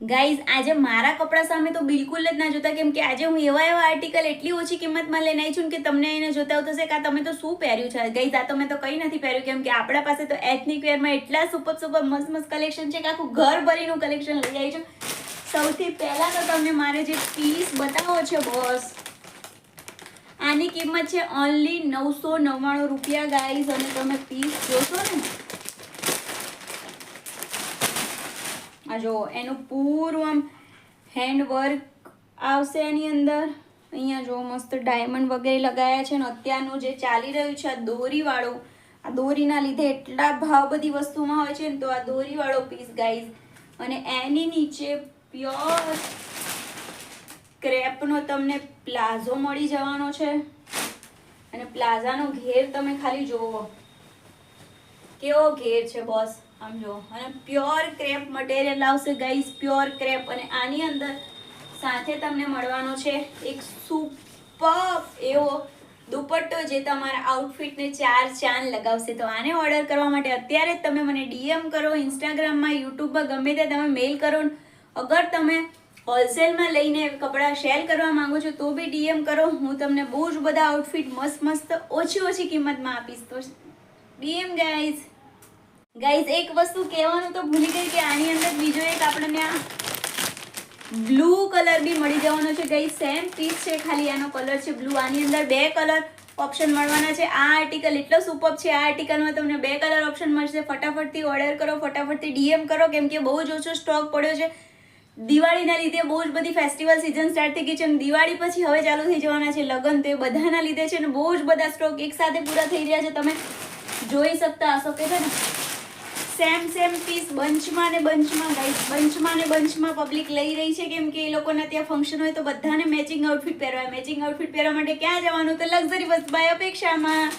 Guys આજે મારા કપડા સામે તો બિલકુલ જ ના જોતા, કેમ કે આજે હું એવા આર્ટિકલ એટલી ઓછી કિંમતમાં લઈને આવી છું કે તમને એને જોતા થશે કે આ તમે તો શું પહેર્યું છે. ગાઈઝ આ તો મેં તો કંઈ નથી પહેર્યું, કેમ કે આપણા પાસે તો એથનિક વેરમાં એટલા સુપર મસ્ત મસ્ત કલેક્શન છે કે આખું ઘર ભરીનું કલેક્શન લઈ આવી છું. સૌથી પહેલા તો તમને મારે જે પીસ બતાવો છે બોસ, આની કિંમત છે ઓનલી 999 રૂપિયા ગાઈઝ. અને તમે પીસ જોશો ને, આ જો એનું પૂરું આમ હેન્ડવર્ક આવશે એની અંદર. અહીંયા જો મસ્ત ડાયમંડ વગેરે લગાયા છે. ને અત્યારનું જે ચાલી રહ્યું છે આ દોરીવાળું, આ દોરીના લીધે એટલા ભાવ બધી વસ્તુમાં હોય છે ને, તો આ દોરીવાળો પીસ ગાઈઝ. અને એની નીચે પ્યોર ક્રેપનો તમને પ્લાઝો મળી જવાનો છે. અને પ્લાઝાનો ઘેર તમે ખાલી જોવો કેવો ઘેર છે બોસ, આમ જો. અને પ્યોર ક્રેપ મટીરિયલ આવશે ગાઈઝ, પ્યોર ક્રેપ. અને આની અંદર સાથે તમને મળવાનો છે એક સુપર એવો દુપટ્ટો જે તમારા આઉટફિટને 4 ચાંદ લગાવશે. તો આને ઓર્ડર કરવા માટે અત્યારે જ તમે મને ડીએમ કરો, ઇન્સ્ટાગ્રામમાં, યુટ્યુબમાં, ગમે તે તમે મેલ કરો. અગર તમે હોલસેલમાં લઈને કપડાં શેર કરવા માંગો છો તો બી ડીએમ કરો. હું તમને બહુ જ બધા આઉટફિટ મસ્ત ઓછી કિંમતમાં આપીશ. તો ડીએમ ગાઈઝ. ગાઈઝ એક વસ્તુ કહેવાનું તો ભૂલી ગઈ કે આની અંદર બીજો એક આપણને આ બ્લુ કલર બી મળી જવાનો છે ગાઈઝ. સેમ પીસ છે, ખાલી આનો કલર છે બ્લુ. આની અંદર 2 કલર ઓપ્શન મળવાના છે. આ આર્ટિકલ એટલો સુપર છે, આ આર્ટિકલમાં તમને 2 કલર ઓપ્શન મળશે. ફટાફટથી ઓર્ડર કરો, ફટાફટથી ડીએમ કરો, કેમ કે બહુ જ ઓછો સ્ટોક પડ્યો છે. દિવાળીના લીધે બહુ જ બધી ફેસ્ટિવલ સિઝન સ્ટાર્ટ થઈ ગઈ છે, અને દિવાળી પછી હવે ચાલુ થઈ જવાના છે લગ્ન. તો એ બધાના લીધે છે ને બહુ જ બધા સ્ટોક એકસાથે પૂરા થઈ રહ્યા છે. તમે જોઈ શકતા હશો કે છે ને સેમ પીસ બંચમાં ને બંચમાં ગાઈસ, બંચમાં ને બંચમાં પબ્લિક લઈ રહી છે, કેમ કે એ લોકોના ત્યાં ફંક્શન હોય તો બધાને મેચિંગ આઉટફિટ પહેરવા. મેચિંગ આઉટફિટ પહેરવા માટે ક્યાં જવાનું? તો લક્ઝરી બસ બાય અપેક્ષામાં.